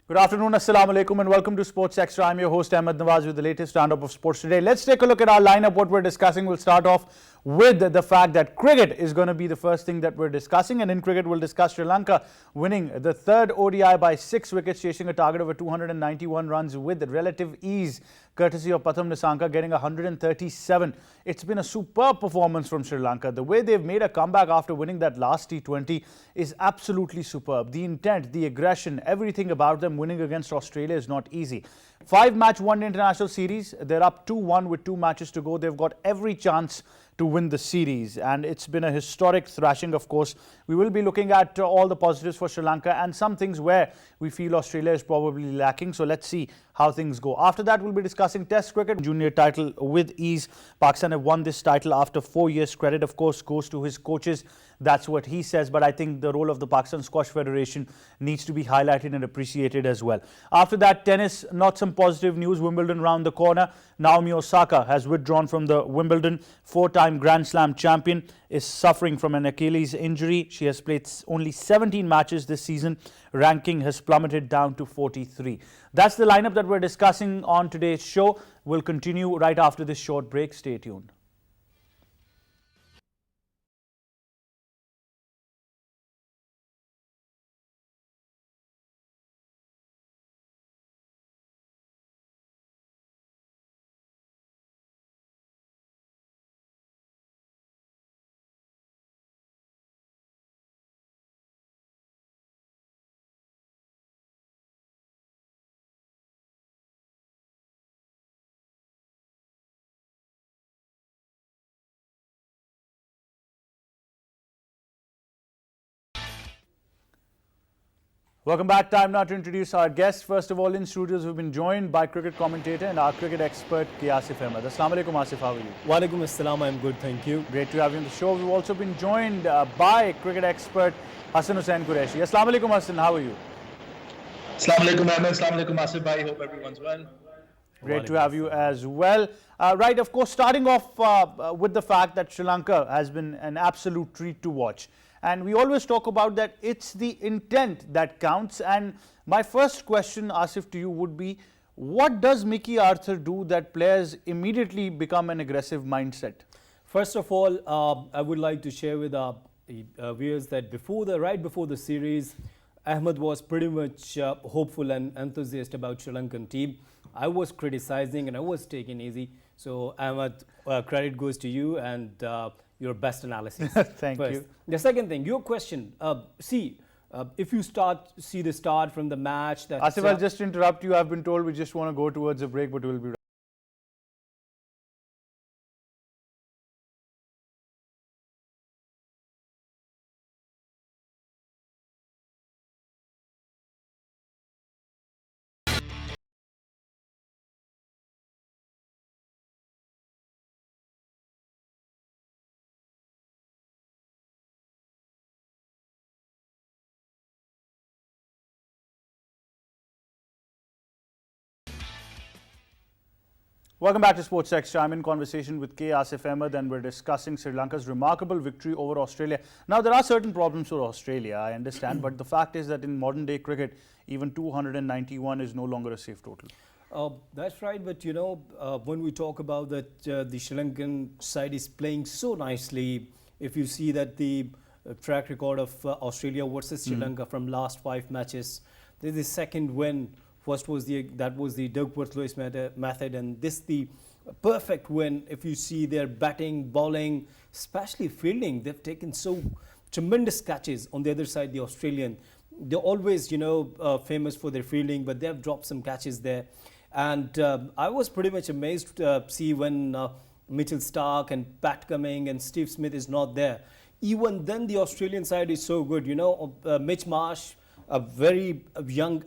Good afternoon, Assalamu alaikum, and welcome to Sports Extra. I'm your host Ahmed Nawaz with the latest roundup of sports today. Let's take a look at our lineup, what we're discussing. We'll start off with the fact that cricket is going to be the first thing that we're discussing, and in cricket we'll discuss Sri Lanka winning the third ODI by 6 wickets, chasing a target of 291 runs with relative ease, courtesy of Pratham Nissanka getting 137. It's been a superb performance from Sri Lanka. The way they've made a comeback after winning that last T20 is absolutely superb. The intent, the aggression, everything about them winning against Australia is not easy. 5-match one-day international series. They're up 2-1 with 2 matches to go. They've got every chance to win the series, and it's been a historic thrashing. Of course, we will be looking at all the positives for Sri Lanka and some things where we feel Australia is probably lacking. So let's see how things go. After that, we'll be discussing Test cricket, junior title with ease. Pakistan have won this title after 4 years. Credit, of course, goes to his coaches. That's what he says. But I think the role of the Pakistan Squash Federation needs to be highlighted and appreciated as well. After that, tennis, not some positive news. Wimbledon round the corner. Naomi Osaka has withdrawn from the Wimbledon. 4-time Grand Slam champion is suffering from an Achilles injury. She has played only 17 matches this season. Ranking has plummeted down to 43. That's the lineup that we're discussing on today's show. We'll continue right after this short break. Stay tuned. Welcome back. Time now to introduce our guests. First of all, in studios, we've been joined by cricket commentator and our cricket expert, K. Asif Ahmed. Assalamu alaikum, Asif. How are you? Walaikum assalam. I'm good, thank you. Great to have you on the show. We've also been joined by cricket expert Hassan Hussain Qureshi. Assalamu alaikum, Hassan. How are you? Assalamu alaikum, Ahmed. Assalamu alaikum, Asif bhai. Hope everyone's well. Great to have you as well. Right, of course, starting off with the fact that Sri Lanka has been an absolute treat to watch. And we always talk about that it's the intent that counts. And my first question, Asif, to you would be, what does Mickey Arthur do that players immediately become an aggressive mindset? First of all, I would like to share with our viewers that right before the series, Ahmed was pretty much hopeful and enthusiastic about Sri Lankan team. I was criticizing and I was taking easy. So Ahmed, credit goes to you and your best analysis. Thank First. you. The second thing, your question. If you see the start from the match. That Asif, I'll just interrupt you. I've been told we just want to go towards a break, but we'll be right. Welcome back to Sports Extra. I'm in conversation with K. Asif Ahmed and we're discussing Sri Lanka's remarkable victory over Australia. Now, there are certain problems for Australia, I understand, but the fact is that in modern day cricket, even 291 is no longer a safe total. That's right, but you know, when we talk about that the Sri Lankan side is playing so nicely, if you see that the track record of Australia versus Sri Lanka from last 5 matches, this is the second win. First was the Duckworth-Lewis method, and this the perfect win. If you see their batting, bowling, especially fielding, they've taken so tremendous catches. On the other side, the Australian, they're always famous for their fielding, but they have dropped some catches there. And I was pretty much amazed to see when Mitchell Starc and Pat Cummins and Steve Smith is not there. Even then, the Australian side is so good. Mitch Marsh, a very young,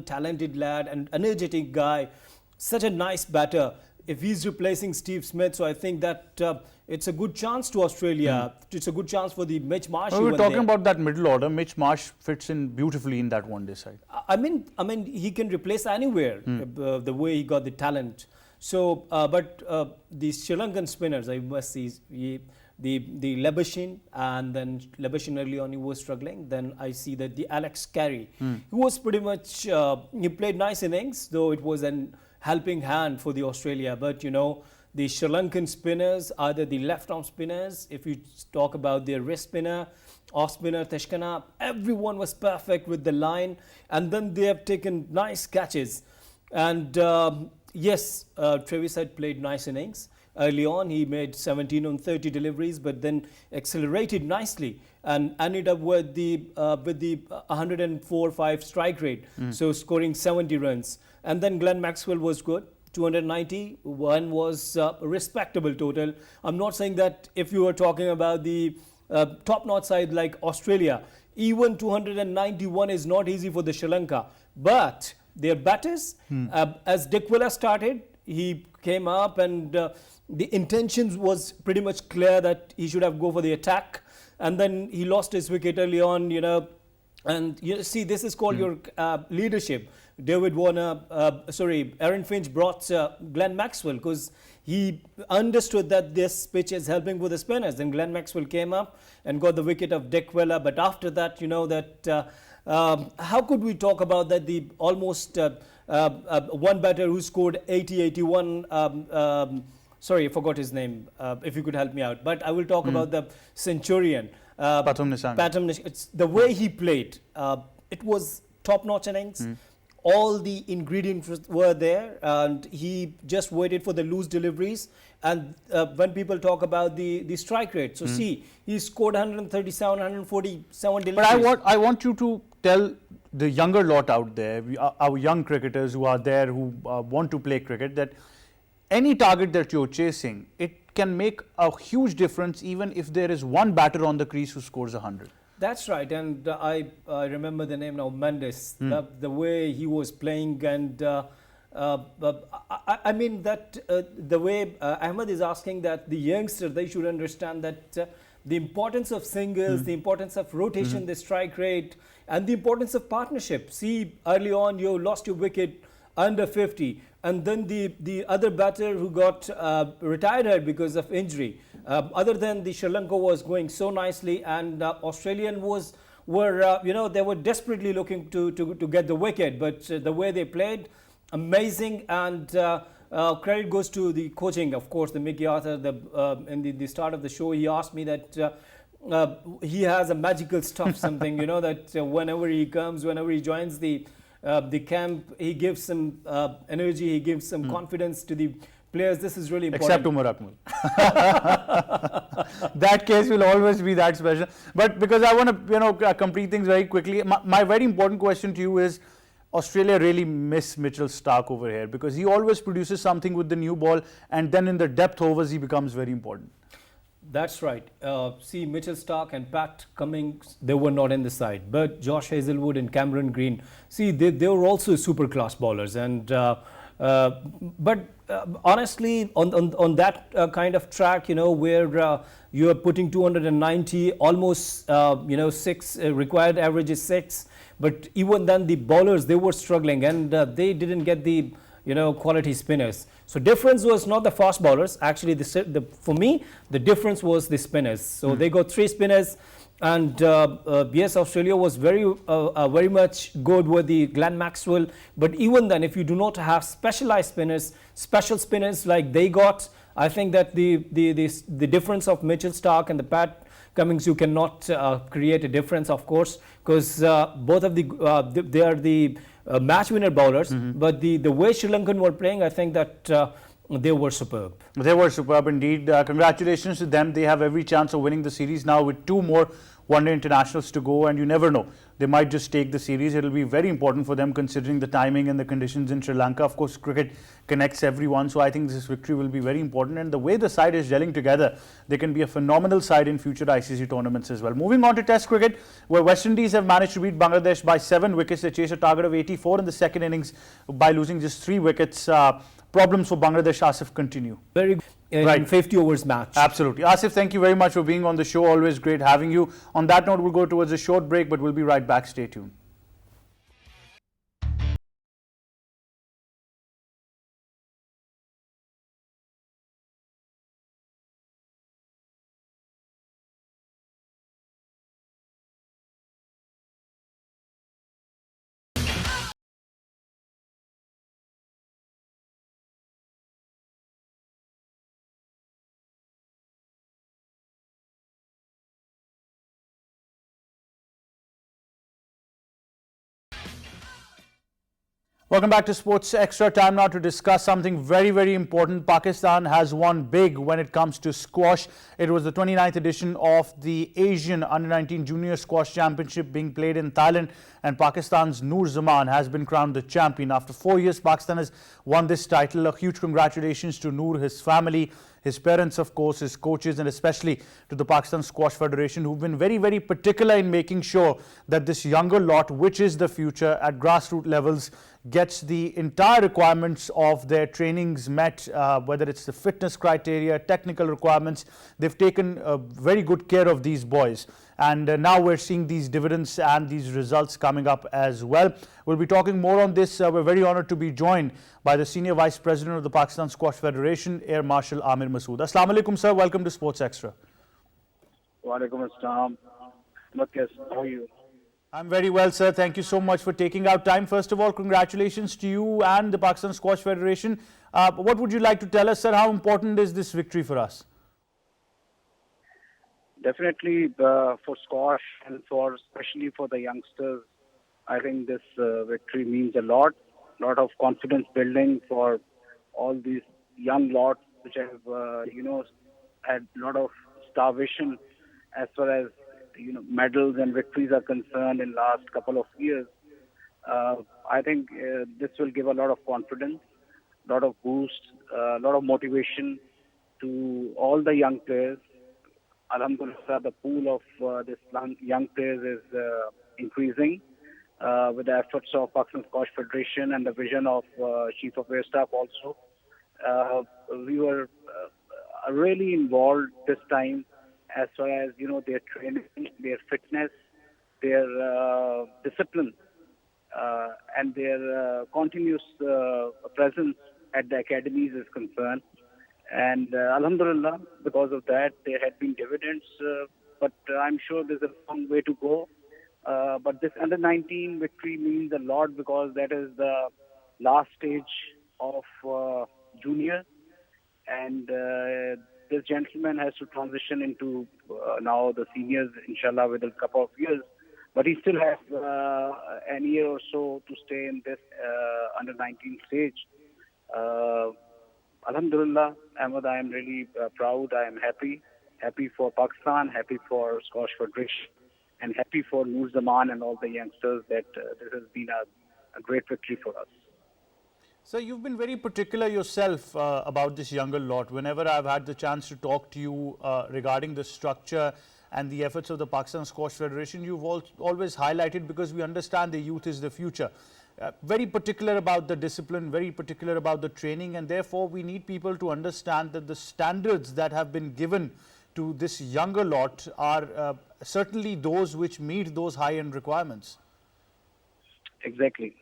talented lad and energetic guy, such a nice batter. If he's replacing Steve Smith, so I think that it's a good chance to Australia. It's a good chance for the Mitch Marsh. Well, we're talking about that middle order. Mitch Marsh fits in beautifully in that one-day side. I mean, he can replace anywhere the way he got the talent. So, but the Sri Lankan spinners, I must say, the Lebashin, and then Lebashin early on he was struggling. Then I see that the Alex Carey, who was pretty much he played nice innings, though it was an helping hand for the Australia. But the Sri Lankan spinners, either the left arm spinners, if you talk about their wrist spinner, off spinner Teshkana, everyone was perfect with the line, and then they have taken nice catches. And yes, Travis had played nice innings. Early on, he made 17 on 30 deliveries, but then accelerated nicely and ended up with the 104-5 strike rate, so scoring 70 runs. And then Glenn Maxwell was good. 291 was a respectable total. I'm not saying that if you were talking about the top-notch side like Australia, even 291 is not easy for the Sri Lanka. But their batters, as Dickwella started, he came up and the intentions was pretty much clear that he should have go for the attack. And then he lost his wicket early on, and you see, this is called your leadership. David Warner, Aaron Finch brought Glenn Maxwell because he understood that this pitch is helping with the spinners. Then Glenn Maxwell came up and got the wicket of Dickwella. But after that, how could we talk about that? The almost one batter who scored 80-81. Sorry, I forgot his name. If you could help me out. But I will talk about the Centurion. Pathum Nissanka. It's the way he played. It was top-notch innings. All the ingredients were there, and he just waited for the loose deliveries. And when people talk about the strike rate, so see, he scored 137, 147 deliveries. But I want you to tell the younger lot out there, our young cricketers who are there, who want to play cricket, that any target that you're chasing, it can make a huge difference even if there is one batter on the crease who scores 100. That's right, and I remember the name now, Mendes, the way he was playing, and I mean that the way Ahmed is asking that the youngster, they should understand that the importance of singles, the importance of rotation, the strike rate, and the importance of partnership. See, early on you lost your wicket under 50, and then the other batter who got retired because of injury. Other than the Sri Lanka was going so nicely, and Australian were they were desperately looking to get the wicket, but the way they played, amazing. And credit goes to the coaching, of course, the Mickey Arthur. In the start of the show, he asked me that he has a magical stuff, something that whenever he comes, whenever he joins the camp, he gives some energy, he gives some confidence to the players. This is really important. Except Umar Akmal. That case will always be that special. But because I want to complete things very quickly, my very important question to you is, Australia really miss Mitchell Starc over here, because he always produces something with the new ball, and then in the depth overs he becomes very important. That's right. See, Mitchell Starc and Pat Cummins, they were not in the side. But Josh Hazlewood and Cameron Green, see, they were also super class bowlers. And but honestly, on that kind of track, where you are putting 290, almost 6 required average is 6. But even then, the bowlers, they were struggling, and they didn't get the quality spinners. So difference was not the fast bowlers. Actually, for me, the difference was the spinners. So they got 3 spinners, and yes, Australia was very much good with the Glenn Maxwell. But even then, if you do not have specialized spinners, special spinners like they got, I think that the difference of Mitchell Starc and the Pat Cummins, you cannot create a difference, of course, because both of they are the match winner bowlers, but the way Sri Lankan were playing, I think that they were superb. They were superb indeed. Congratulations to them. They have every chance of winning the series now with 2 more one-day internationals to go, and you never know. They might just take the series. It will be very important for them considering the timing and the conditions in Sri Lanka. Of course, cricket connects everyone, so I think this victory will be very important. And the way the side is gelling together, they can be a phenomenal side in future ICC tournaments as well. Moving on to Test cricket, where West Indies have managed to beat Bangladesh by 7 wickets. They chased a target of 84 in the second innings by losing just 3 wickets. Problems for Bangladesh, Asif, continue. Very in 50 overs match. Absolutely. Asif, thank you very much for being on the show. Always great having you. On that note, we'll go towards a short break, but we'll be right back. Stay tuned. Welcome back to Sports Extra. Time now to discuss something very, very important. Pakistan has won big when it comes to squash. It was the 29th edition of the Asian Under-19 Junior Squash Championship being played in Thailand, and Pakistan's Noor Zaman has been crowned the champion. After 4 years, Pakistan has won this title. A huge congratulations to Noor, his family, his parents, of course, his coaches, and especially to the Pakistan Squash Federation, who've been very, very particular in making sure that this younger lot, which is the future at grassroots levels, gets the entire requirements of their trainings met, whether it's the fitness criteria, technical requirements. They've taken very good care of these boys. And now we're seeing these dividends and these results coming up as well. We'll be talking more on this. We're very honored to be joined by the Senior Vice President of the Pakistan Squash Federation, Air Marshal Amir Masood. Assalamu alaikum, sir. Welcome to Sports Extra. Wa alaikum assalam. Lucas, how are you? I'm very well, sir. Thank you so much for taking out time. First of all, congratulations to you and the Pakistan Squash Federation. What would you like to tell us, sir? How important is this victory for us? Definitely for squash and especially for the youngsters, I think this victory means a lot. Lot of confidence building for all these young lots which have, had a lot of starvation as far as medals and victories are concerned in last couple of years. I think this will give a lot of confidence, a lot of boost, a lot of motivation to all the young players. Alhamdulillah, the pool of this young players is increasing with the efforts of Pakistan Squash Federation and the vision of Chief of Air Staff also. We were really involved this time as far as their training, their fitness, their discipline, and their continuous presence at the academies is concerned. And Alhamdulillah, because of that, there had been dividends, but I'm sure there's a long way to go. But this under-19 victory means a lot because that is the last stage of junior, and this gentleman has to transition into now the seniors, inshallah, within a couple of years. But he still has an year or so to stay in this under-19 stage. Alhamdulillah, Ahmed, I am really proud. I am happy for Pakistan, happy for Squash Federation, and happy for Noor Zaman and all the youngsters that this has been a great victory for us. So you've been very particular yourself about this younger lot. Whenever I've had the chance to talk to you regarding the structure and the efforts of the Pakistan Squash Federation, you've always highlighted, because we understand the youth is the future. Very particular about the discipline, very particular about the training, and therefore we need people to understand that the standards that have been given to this younger lot are certainly those which meet those high-end requirements. Exactly.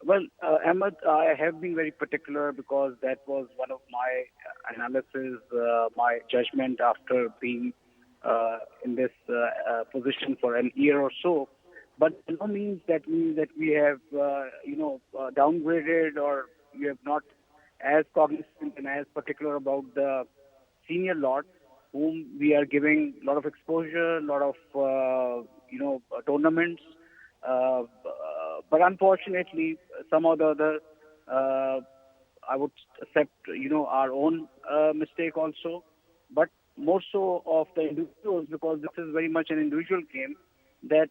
Well, Ahmed, I have been very particular because that was one of my analysis, my judgment after being in this position for an year or so. But by no means that means that we have, downgraded, or we have not as cognizant and as particular about the senior lot, whom we are giving a lot of exposure, a lot of, tournaments. But unfortunately, some of the other, I would accept, our own mistake also, but more so of the individuals, because this is very much an individual game, that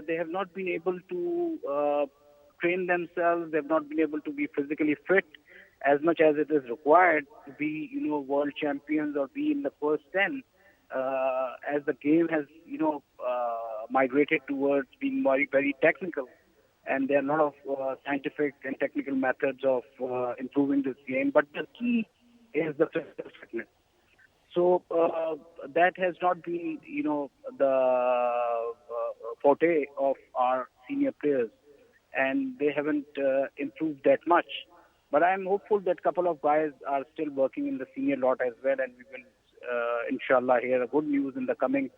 they have not been able to train themselves. They have not been able to be physically fit as much as it is required to be, world champions or be in the first 10. As the game has, migrated towards being very, very technical, and there are a lot of scientific and technical methods of improving this game. But the key is the physical fitness. So that has not been, the forte of our senior players, and they haven't improved that much. But I am hopeful that a couple of guys are still working in the senior lot as well, and we will, inshallah, hear a good news in the coming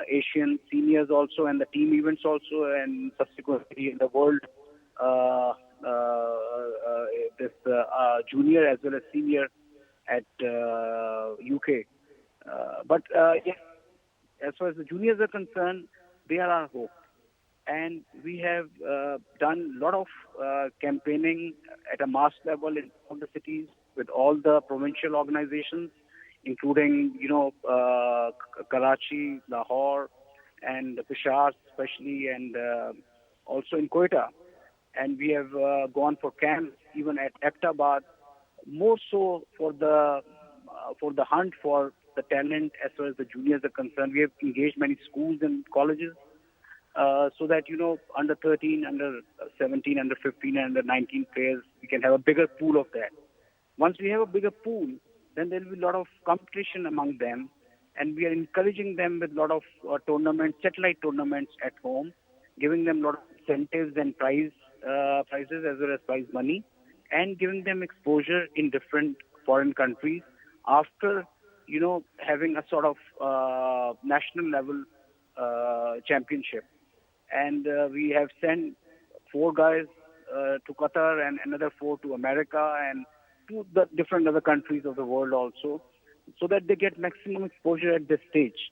Asian seniors also, and the team events also, and subsequently in the world, this junior as well as senior at UK. But yes, as far as the juniors are concerned, they are our hope. And we have done a lot of campaigning at a mass level in all the cities with all the provincial organizations, including, Karachi, Lahore, and Peshawar especially, and also in Quetta. And we have gone for camps even at Abbottabad, more so for the hunt for the talent as far as the juniors are concerned. We have engaged many schools and colleges so that, under 13, under 17, under 15, and under 19 players, we can have a bigger pool of that. Once we have a bigger pool, then there will be a lot of competition among them, and we are encouraging them with a lot of tournaments, satellite tournaments at home, giving them a lot of incentives and prizes as well as prize money, and giving them exposure in different foreign countries after, having a sort of national level championship. And we have sent 4 guys to Qatar and another 4 to America and to the different other countries of the world also, so that they get maximum exposure at this stage.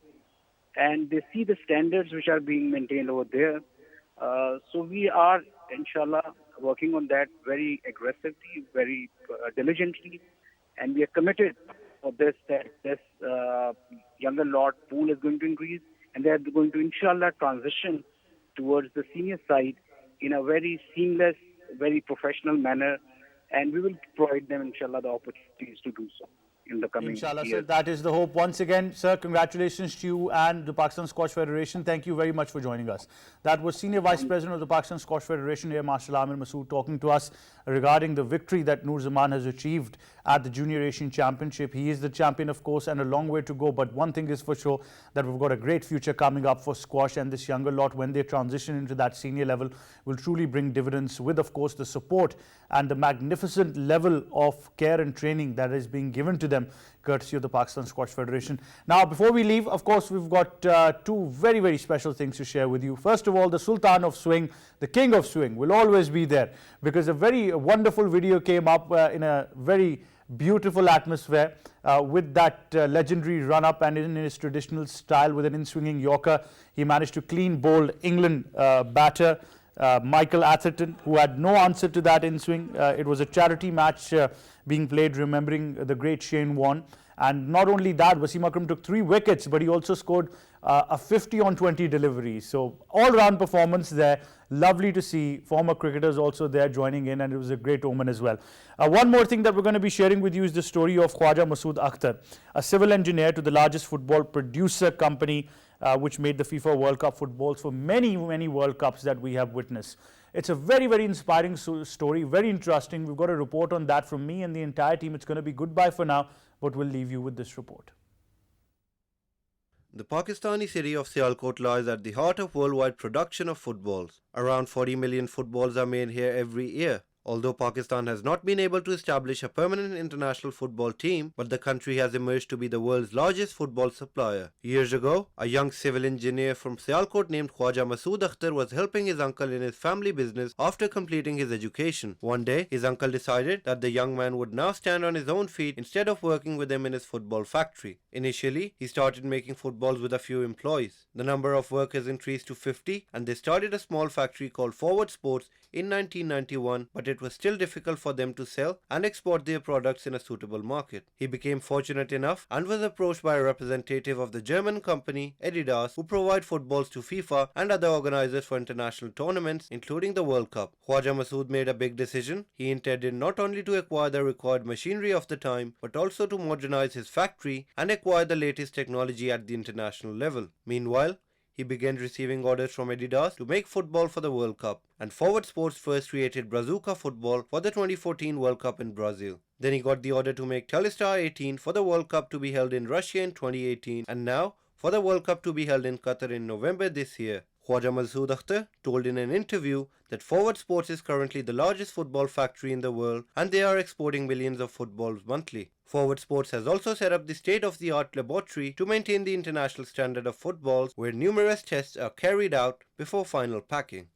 And they see the standards which are being maintained over there. So we are, inshallah, working on that very aggressively, very diligently. And we are committed for this, that this younger lot pool is going to increase. And they are going to, inshallah, transition towards the senior side in a very seamless, very professional manner. And we will provide them, inshallah, the opportunities to do so in the coming Inshallah, years. sir, that is the hope. Once again, sir, congratulations to you and the Pakistan Squash Federation. Thank you very much for joining us. That was Senior Vice President of the Pakistan Squash Federation, Air Marshal Amir Masood, talking to us regarding the victory that Noor Zaman has achieved at the Junior Asian Championship. He is the champion, of course, and a long way to go. But one thing is for sure, that we've got a great future coming up for squash, and this younger lot, when they transition into that senior level, will truly bring dividends with, of course, the support and the magnificent level of care and training that is being given to them, courtesy of the Pakistan Squash Federation. Now, before we leave, of course, we've got 2 very, very special things to share with you. First of all, the Sultan of Swing, the King of Swing, will always be there, because a very wonderful video came up in a very beautiful atmosphere with that legendary run-up, and in his traditional style with an in-swinging Yorker, he managed to clean bowl England batter Michael Atherton, who had no answer to that in-swing. It was a charity match being played, remembering the great Shane Warne. And not only that, Wasim Akram took 3 wickets, but he also scored a 50 on 20 delivery. So all-round performance there. Lovely to see former cricketers also there joining in, and it was a great omen as well. One more thing that we're going to be sharing with you is the story of Khwaja Masood Akhtar, a civil engineer to the largest football producer company, which made the FIFA World Cup footballs for many, many World Cups that we have witnessed. It's a very, very inspiring story, very interesting. We've got a report on that from me and the entire team. It's going to be goodbye for now, but we'll leave you with this report. The Pakistani city of Sialkot lies at the heart of worldwide production of footballs. Around 40 million footballs are made here every year. Although Pakistan has not been able to establish a permanent international football team, but the country has emerged to be the world's largest football supplier. Years ago, a young civil engineer from Sialkot named Khwaja Masood Akhtar was helping his uncle in his family business after completing his education. One day, his uncle decided that the young man would now stand on his own feet instead of working with him in his football factory. Initially, he started making footballs with a few employees. The number of workers increased to 50, and they started a small factory called Forward Sports in 1991, but it was still difficult for them to sell and export their products in a suitable market. He became fortunate enough and was approached by a representative of the German company Adidas, who provide footballs to FIFA and other organizers for international tournaments, including the World Cup. Khwaja Masood made a big decision. He intended not only to acquire the required machinery of the time, but also to modernize his factory and acquire the latest technology at the international level. Meanwhile, he began receiving orders from Adidas to make football for the World Cup, and Forward Sports first created Brazuca football for the 2014 World Cup in Brazil. Then he got the order to make Telstar 18 for the World Cup to be held in Russia in 2018, and now for the World Cup to be held in Qatar in November this year. Khwaja Masood Akhtar told in an interview that Forward Sports is currently the largest football factory in the world, and they are exporting millions of footballs monthly. Forward Sports has also set up the state-of-the-art laboratory to maintain the international standard of footballs, where numerous tests are carried out before final packing.